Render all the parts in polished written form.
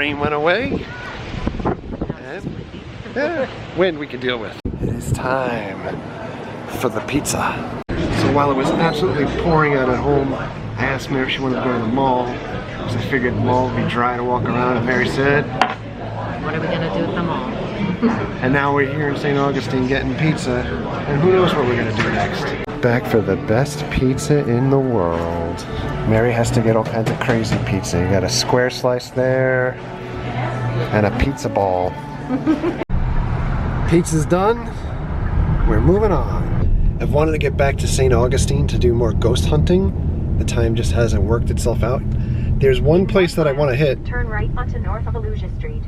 rain went away. And, yeah, wind we could deal with. It is time for the pizza. So while it was absolutely pouring out at home, I asked Mary if she wanted to go to the mall, because I figured the mall would be dry to walk around, and Mary said, what are we going to do at the mall? And now we're here in St. Augustine getting pizza, and who knows what we're going to do next. Back for the best pizza in the world. Mary has to get all kinds of crazy pizza. You got a square slice there, and a pizza ball. Pizza's done. We're moving on. I've wanted to get back to St. Augustine to do more ghost hunting. The time just hasn't worked itself out. There's one place that I want to hit. Turn right onto North of Aluja Street.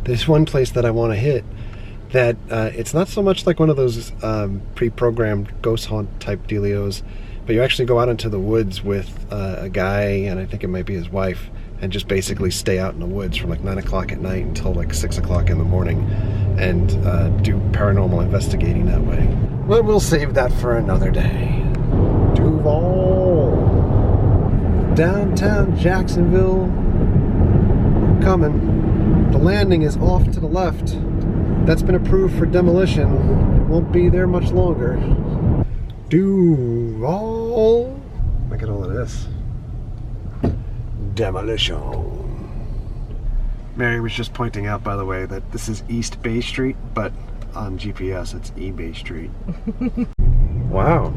There's one place that I want to hit that it's not so much like one of those pre-programmed ghost hunt type dealios, but you actually go out into the woods with a guy, and I think it might be his wife, and just basically stay out in the woods from like 9 o'clock at night until like 6 o'clock in the morning and do paranormal investigating that way. But we'll save that for another day. Duval. Downtown Jacksonville. Coming. The landing is off to the left. That's been approved for demolition. Won't be there much longer. Duval. Look at all of this. Demolition. Mary was just pointing out, by the way, that this is East Bay Street, but on GPS it's E Bay Street. Wow.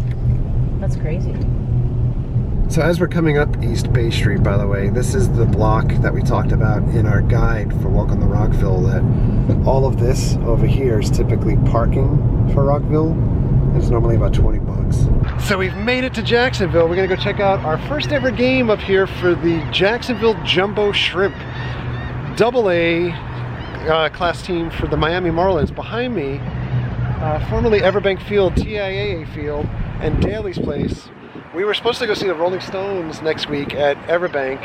That's crazy. So as we're coming up East Bay Street, by the way, this is the block that we talked about in our guide for Walk on the Rockville, that all of this over here is typically parking for Rockville. It's normally about 20 bucks. So we've made it to Jacksonville. We're gonna go check out our first ever game up here for the Jacksonville Jumbo Shrimp. AA class team for the Miami Marlins. Behind me, formerly Everbank Field, TIAA Field, and Daly's Place. We were supposed to go see the Rolling Stones next week at Everbank,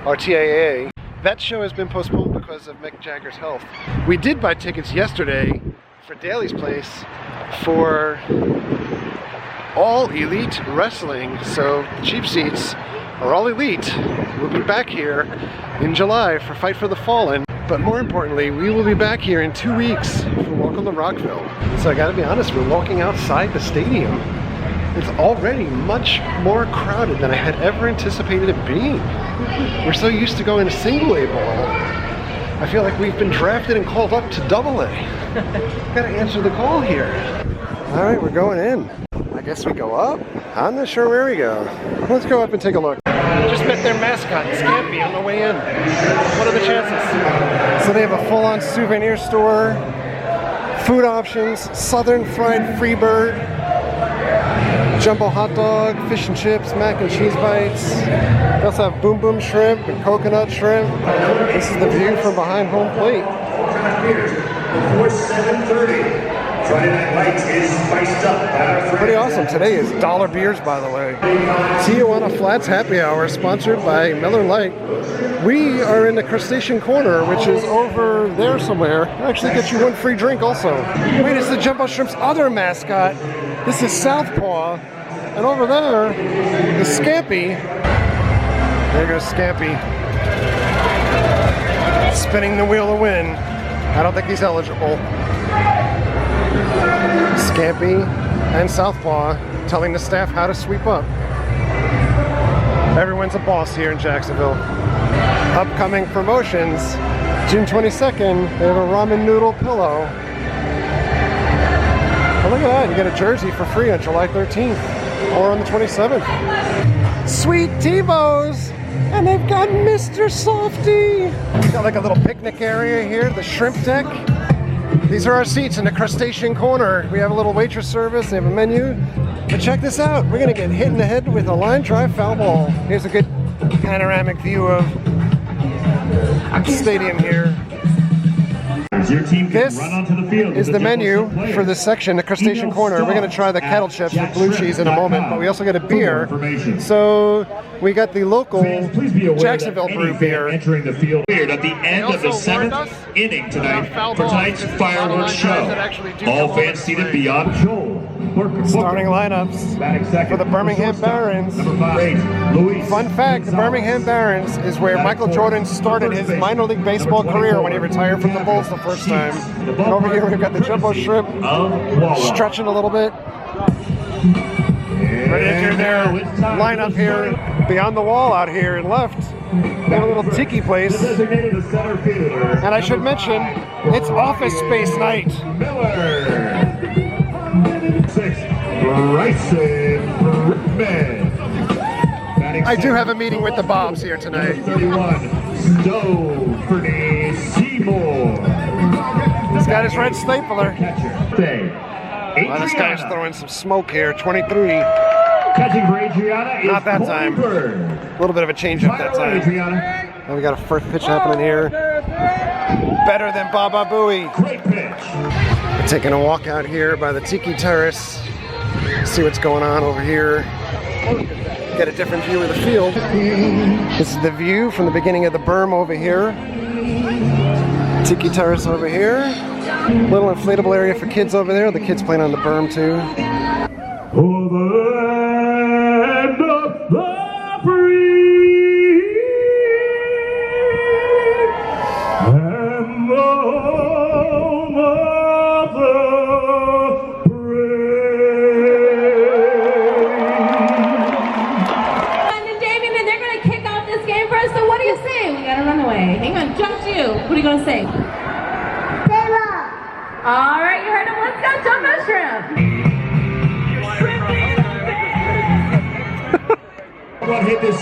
or TIAA. That show has been postponed because of Mick Jagger's health. We did buy tickets yesterday for Daly's Place for All Elite Wrestling, so the cheap seats are All Elite. We'll be back here in July for Fight for the Fallen, but more importantly, we will be back here in 2 weeks for Walk on the Rockville. So I gotta be honest, we're walking outside the stadium. It's already much more crowded than I had ever anticipated it being. We're so used to going to single A ball. I feel like we've been drafted and called up to double A. Gotta answer the call here. All right, we're going in. I guess we go up. I'm not sure where we go. Let's go up and take a look. Just met their mascot, Scampy, on the way in. What are the chances? So they have a full-on souvenir store, food options, Southern Fried Freebird, jumbo hot dog, fish and chips, mac and cheese bites. They also have boom boom shrimp and coconut shrimp. This is the view from behind home plate. Before 7:30. Friday Night Lights is spiced up by our friends. Pretty awesome. Today is dollar beers, by the way. Tijuana Flats Happy Hour, sponsored by Miller Lite. We are in the Crustacean Corner, which is over there somewhere. Actually gets you one free drink also. Wait, it's the Jumbo Shrimp's other mascot. This is Southpaw. And over there is Scampy. There goes Scampy. Spinning the wheel to win. I don't think he's eligible. Scampy and Southpaw telling the staff how to sweep up. Everyone's a boss here in Jacksonville. Upcoming promotions. June 22nd, they have a ramen noodle pillow. Oh, look at that, you get a jersey for free on July 13th or on the 27th. Sweet T-Bows! And they've got Mr. Softy! Got like a little picnic area here, the shrimp deck. These are our seats in the Crustacean Corner. We have a little waitress service, they have a menu. But check this out, we're gonna get hit in the head with a line drive foul ball. Here's a good panoramic view of the stadium here. Your team can This run onto the field is the menu for this section, the Crustacean Corner. We're going to try the kettle chips with blue cheese in a moment, but we also get a beer. So we got the local Jacksonville brew beer. Entering the field at the end of the 7th inning tonight for tonight's fireworks show. All fans seated beyond Joel. Starting lineups for the Birmingham Barons. Fun fact, the Birmingham Barons is where Michael Jordan started his minor league baseball career when he retired from the Bulls the first time. And over here we've got the Jumbo Shrimp stretching a little bit. Ready to do their lineup here beyond the wall out here and left. They have a little tiki place. And I should mention, it's office space night. I do have a meeting with the Bobs here tonight. He's got his red stapler. Oh, this guy's throwing some smoke here. 23. Catching for Adriana. Not that time. A little bit of a change up that time. Now we got a first pitch happening here. Better than Baba Booey. Great pitch. We're taking a walk out here by the Tiki Terrace. See what's going on over here. Get a different view of the field. This is the view from the beginning of the berm over here. Tiki Terrace over here. Little inflatable area for kids over there. The kids playing on the berm too. For the land of the free and the home of the brave. And Damien, they're going to kick off this game for us. So what do you say? We got to run away. Hang on, jump to you. What are you going to say? All right, you heard him. Let's go, Jumbo Shrimp.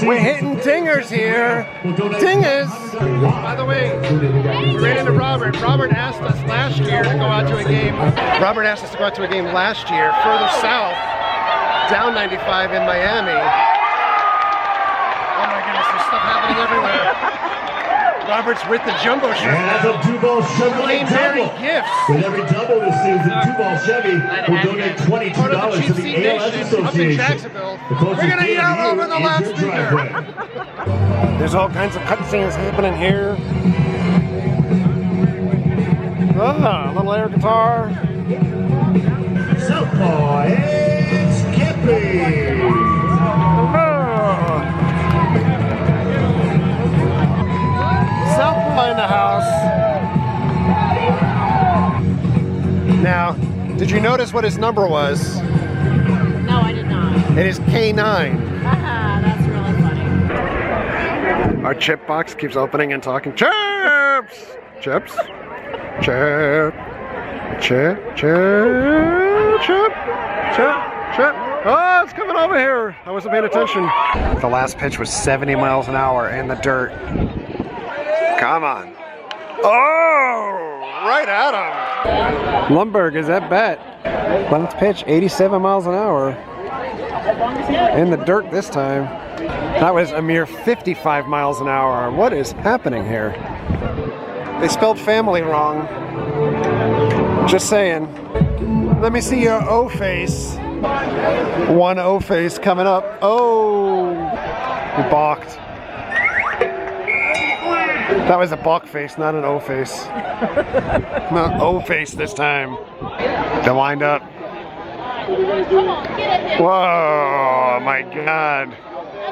We're hitting dingers here. Dingers. By the way, we ran into Robert. Robert asked us last year to go out to a game. Robert asked us to go out to a game last year, further south, down 95 in Miami. Oh my goodness, there's stuff happening everywhere. Robert's with the Jumbo Shrimp. And that's a two-ball Chevrolet double. Gifts. With every double this season, two-ball Chevy will donate $22 to the ALS Association. Up in Jacksonville. We're gonna yell over the loudspeaker. There's all kinds of cutscenes happening here. Ah, a little air guitar. Southpaw is Kippy. Southpaw in the house. Now, did you notice what his number was? No, I did not. It is K9. Haha, that's really funny. Our chip box keeps opening and talking. Chips! Chips? Chip. Chip. Chip. Chip. Chip. Chip. Oh, it's coming over here. I wasn't paying attention. The last pitch was 70 miles an hour in the dirt. Come on. Oh, right at him. Lumberg is at bat. Last pitch, 87 miles an hour. In the dirt this time. That was a mere 55 miles an hour. What is happening here? They spelled family wrong. Just saying. Let me see your O face. One O face coming up. Oh, he balked. That was a balk face, not an O face. Not O face this time. The wind up. Whoa, my God.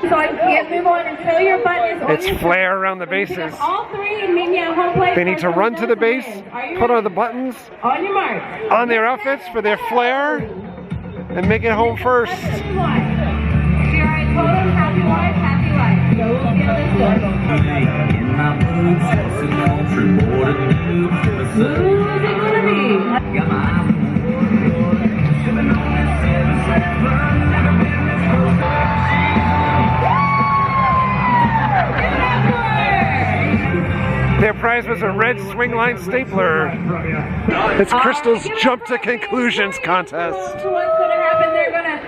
So I can't move on until your button is It's flare around the bases. All three and meet me at home plate. They need to run to the base, put on the buttons On your mark. on their outfits for their flare, and make it home first. Happy wife. If you're a total happy wife, happy life. So we'll feel this good. Who's it gonna be? Their prize was a red swing line stapler. It's Crystal's Jump to Conclusions contest. What's going to happen? They're going to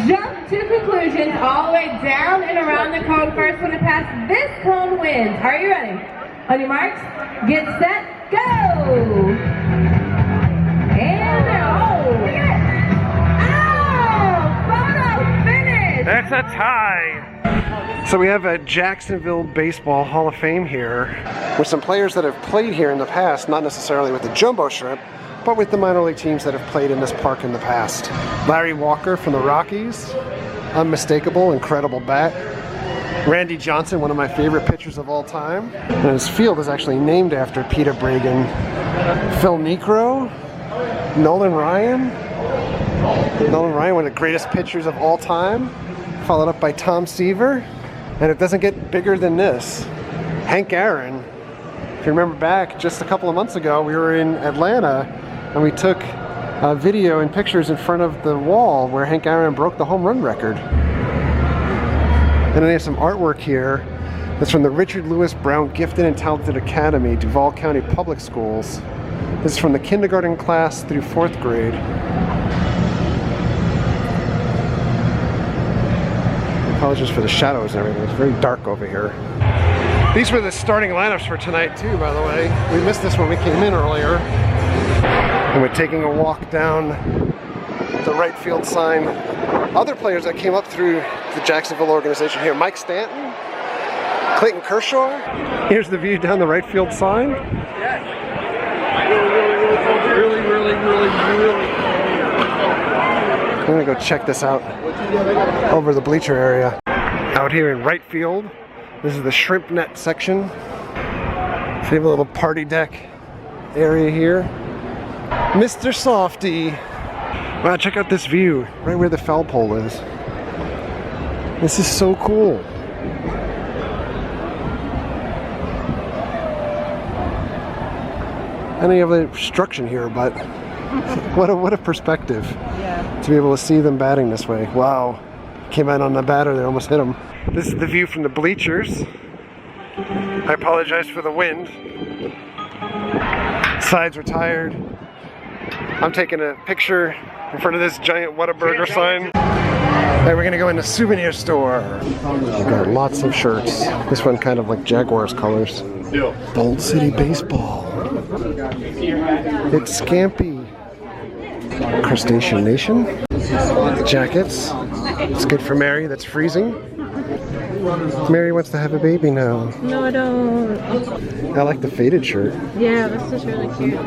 jump to conclusions all the way down and around the cone. First one to pass this cone wins. Are you ready? On your marks, get set, go! And oh! Photo finish! That's a tie. So we have a Jacksonville Baseball Hall of Fame here with some players that have played here in the past, not necessarily with the Jumbo Shrimp, but but with the minor league teams that have played in this park in the past. Larry Walker from the Rockies, unmistakable, incredible bat. Randy Johnson, one of my favorite pitchers of all time. And his field is actually named after Peter Bregan. Phil Necro, Nolan Ryan. Nolan Ryan, one of the greatest pitchers of all time. Followed up by Tom Seaver. And it doesn't get bigger than this. Hank Aaron. If you remember back, just a couple of months ago, we were in Atlanta and we took video and pictures in front of the wall where Hank Aaron broke the home run record. And then they have some artwork here that's from the Richard Lewis Brown Gifted and Talented Academy, Duval County Public Schools. This is from the kindergarten class through 4th grade. Apologies for the shadows and everything. It's very dark over here. These were the starting lineups for tonight too, by the way. We missed this when we came in earlier. And we're taking a walk down the right field sign. Other players that came up through the Jacksonville organization here. Mike Stanton, Clayton Kershaw. Here's the view down the right field sign. Really. I'm gonna go check this out over the bleacher area. Out here in right field, this is the shrimp net section. So you have a little party deck area here. Mr. Softy. Wow, check out this view, right where the foul pole is. This is so cool. I don't have any obstruction here, but what a perspective. Yeah. To be able to see them batting this way. Wow. Came out on the batter, they almost hit him. This is the view from the bleachers. I apologize for the wind. Sides are tired. I'm taking a picture in front of this giant Whataburger sign. Alright, we're gonna go in the souvenir store. We've got lots of shirts. This one kind of like Jaguars colors. Bold City Baseball. It's Scampy. Crustacean Nation. Jackets. It's good for Mary, that's freezing. Mary wants to have a baby now. No, I don't. I like the faded shirt. Yeah, this is really cute.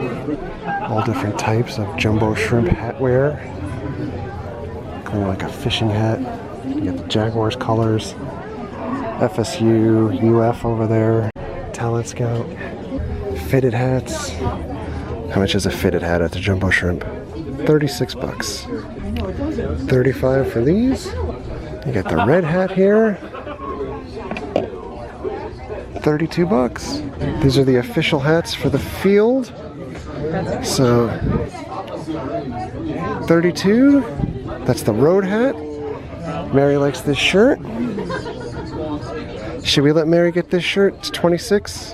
All different types of jumbo shrimp hat wear. Kind of like a fishing hat. You got the Jaguars colors. FSU, UF over there. Talent Scout. Fitted hats. How much is a fitted hat at the jumbo shrimp? 36 bucks. 35 for these. You got the red hat here. 32 bucks. These are the official hats for the field. So 32. That's the road hat. Mary likes this shirt. Should we let Mary get this shirt? It's 26.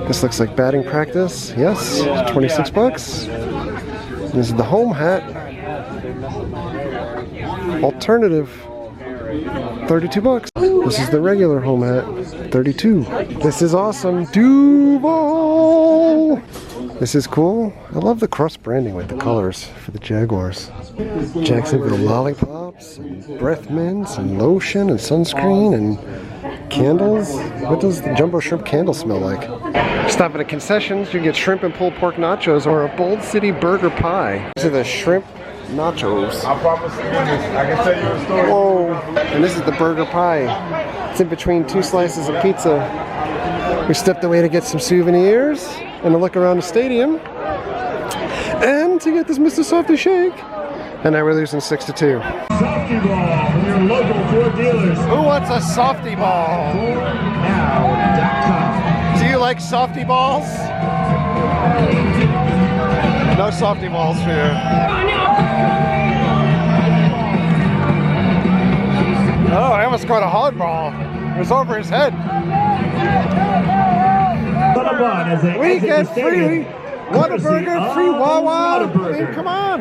This looks like batting practice. Yes, 26 bucks. This is the home hat. Alternative, 32 bucks. This is the regular home hat, 32. This is awesome. Duval! This is cool. I love the cross branding with the colors for the Jaguars. Jacksonville lollipops, and breath mints, and lotion, and sunscreen, and candles. What does the jumbo shrimp candle smell like? Stop at the concessions, you can get shrimp and pulled pork nachos or a Bold City burger pie. These are the shrimp nachos. I promise you, I can tell you a story. Whoa! And this is the burger pie. It's in between 2 slices of pizza. We stepped away to get some souvenirs and to look around the stadium and to get this Mr. Softy shake. And now we're losing 6-2. Softy ball from your local Ford dealers. Who wants a softy ball? FordNow.com. Do you like softy balls? No softy balls for you. Oh, I almost got a hard ball. It was over his head. We get free Whataburger, free Wawa. I mean, come on.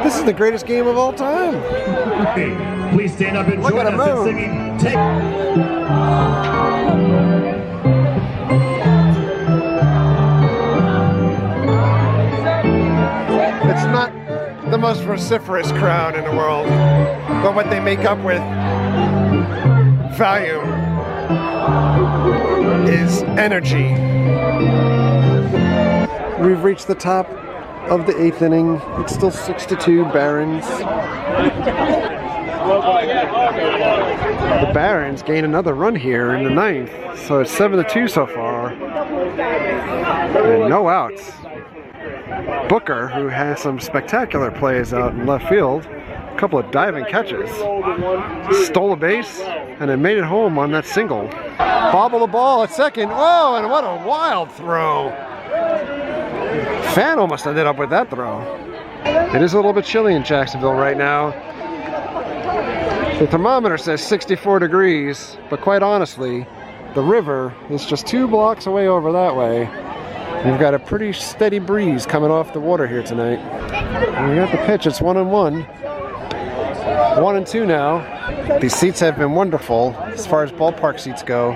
This is the greatest game of all time. Please stand up and join us in singing. It's not the most vociferous crowd in the world, but what they make up with value is energy. We've reached the top of the 8th inning. It's still 6-2 Barons. The Barons gain another run here in the 9th, so it's 7-2 so far. And no outs. Booker, who has some spectacular plays out in left field, a couple of diving catches, stole a base, and it made it home on that single. Bobble the ball at second. Whoa, and what a wild throw. Fan almost ended up with that throw. It is a little bit chilly in Jacksonville right now. The thermometer says 64 degrees, but quite honestly, the river is just 2 blocks away over that way. We've got a pretty steady breeze coming off the water here tonight. And we got the pitch, it's 1-1. 1-2 now. These seats have been wonderful as far as ballpark seats go.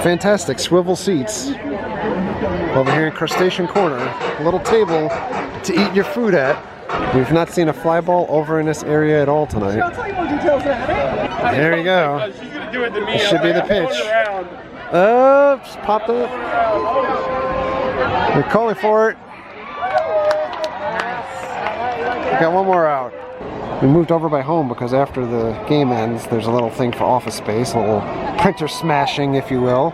Fantastic swivel seats. Over here in Crustacean Corner, a little table to eat your food at. We've not seen a fly ball over in this area at all tonight. There you go. This should be the pitch. Oops, popped it. They're calling for it. We got one more out. We moved over by home because after the game ends, there's a little thing for office space, a little printer smashing, if you will.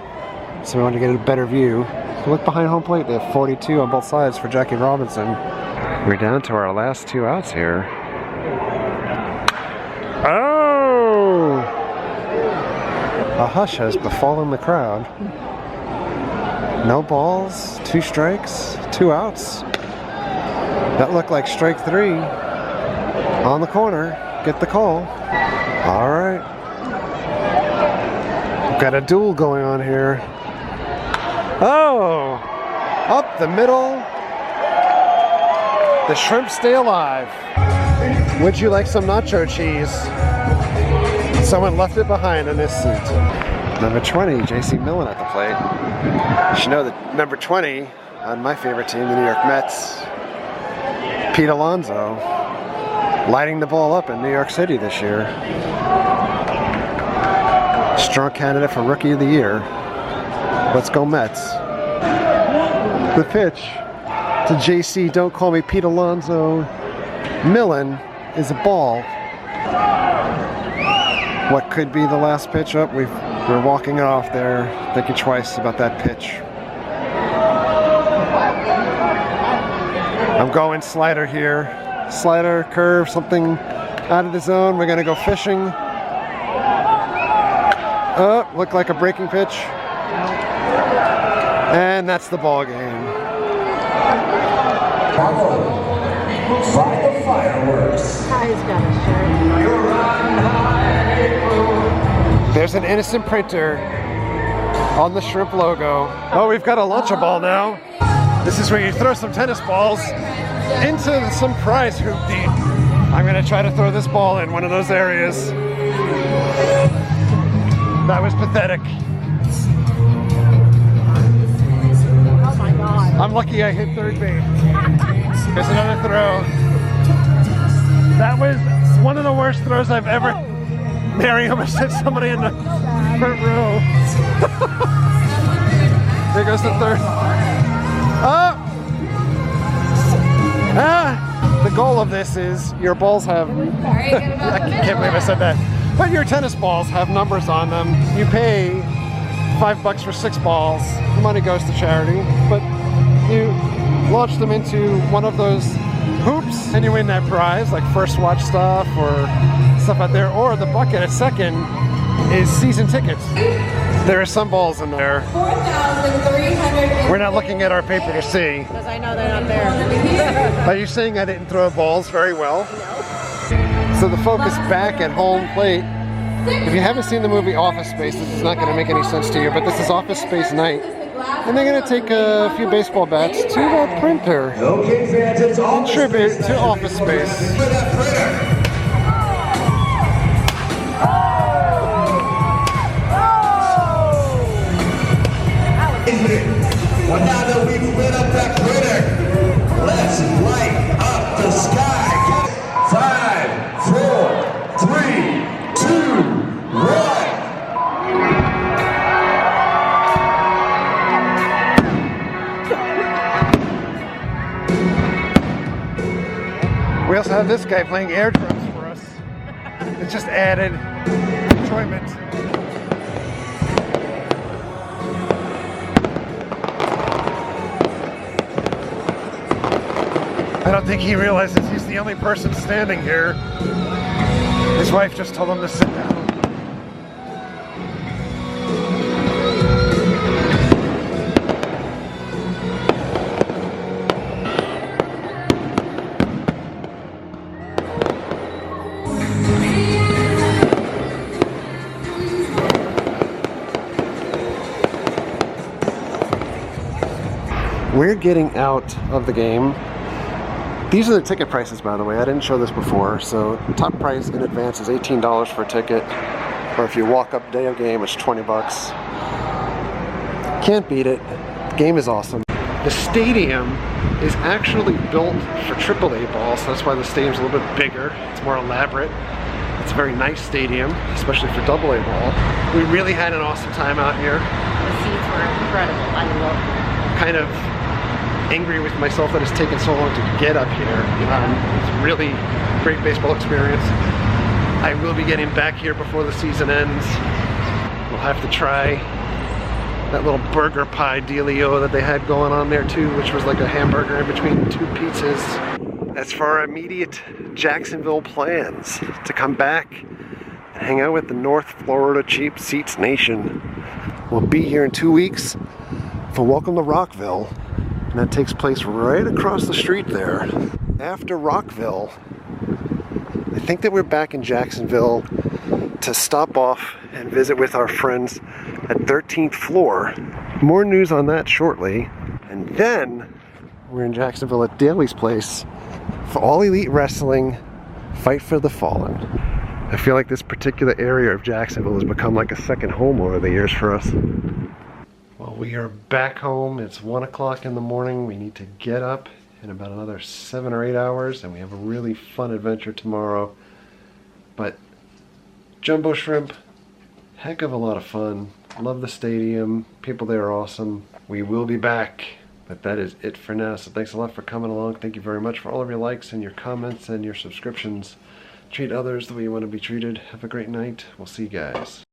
So we wanted to get a better view. Look behind home plate, they have 42 on both sides for Jackie Robinson. We're down to our last 2 outs here. Oh! A hush has befallen the crowd. No balls, 2 strikes, 2 outs. That looked like strike 3. On the corner, get the call. All right. We've got a duel going on here. Oh! Up the middle. The shrimp stay alive. Would you like some nacho cheese? Someone left it behind in this seat. Number 20, J.C. Millen at the plate. You should know that number 20 on my favorite team, the New York Mets, Pete Alonso, lighting the ball up in New York City this year. Strong candidate for Rookie of the Year. Let's go Mets. The pitch to JC, don't call me Pete Alonso. Millen is a ball. What could be the last pitch up? We're walking it off there, thinking twice about that pitch. I'm going slider here. Slider, curve, something out of the zone. We're gonna go fishing. Oh, looked like a breaking pitch. And that's the ball game. By the fireworks. There's an innocent printer on the shrimp logo. Oh, we've got a Lunchaball now. This is where you throw some tennis balls into some prize hoop deep. I'm gonna try to throw this ball in one of those areas. That was pathetic. Oh my God. I'm lucky I hit third base. Here's another throw. That was one of the worst throws I've ever... Mary almost hit somebody in the front row. There goes the third. Oh! Ah! The goal of this is your balls have... I can't believe I said that. But your tennis balls have numbers on them. You pay $5 for 6 balls. The money goes to charity. But you launch them into one of those hoops and you win that prize, like first watch stuff or stuff out there. Or the bucket at second is season tickets. There are some balls in there. 4,300. We're not looking at our paper to see. Because I know they're not there. Are you saying I didn't throw balls very well? No. So the focus back at home plate. If you haven't seen the movie Office Space, this is not going to make any sense to you, but this is Office Space night. And they're going to take a few baseball bats to that printer. Okay, fans, it's all in tribute to Office Space. Well, now that we've lit up that critter, let's light up the sky. 5, 4, 3, 2, 1. have this guy playing air drums for us. It's just added enjoyment. I don't think he realizes he's the only person standing here. His wife just told him to sit down. We're getting out of the game. These are the ticket prices, by the way. I didn't show this before. So top price in advance is $18 for a ticket. Or if you walk up day of game, it's 20 bucks. Can't beat it. The game is awesome. The stadium is actually built for AAA ball, so that's why the stadium's a little bit bigger. It's more elaborate. It's a very nice stadium, especially for AA ball. We really had an awesome time out here. The seats were incredible. I love them. Kind of angry with myself that it's taken so long to get up here. It's a really great baseball experience. I will be getting back here before the season ends. We'll have to try that little burger pie dealio that they had going on there too, which was like a hamburger in between two pizzas. That's for our immediate Jacksonville plans, to come back and hang out with the North Florida Cheap Seats Nation. We'll be here in 2 weeks for Welcome to Rockville. And that takes place right across the street there. After Rockville, I think that we're back in Jacksonville to stop off and visit with our friends at 13th Floor. More news on that shortly. And then we're in Jacksonville at Daly's place for All Elite Wrestling Fight for the Fallen. I feel like this particular area of Jacksonville has become like a second home over the years for us. Well, we are back home. It's 1 o'clock in the morning. We need to get up in about another 7 or 8 hours, and we have a really fun adventure tomorrow. But Jumbo Shrimp, heck of a lot of fun. Love the stadium. People there are awesome. We will be back, but that is it for now. So thanks a lot for coming along. Thank you very much for all of your likes and your comments and your subscriptions. Treat others the way you want to be treated. Have a great night. We'll see you guys.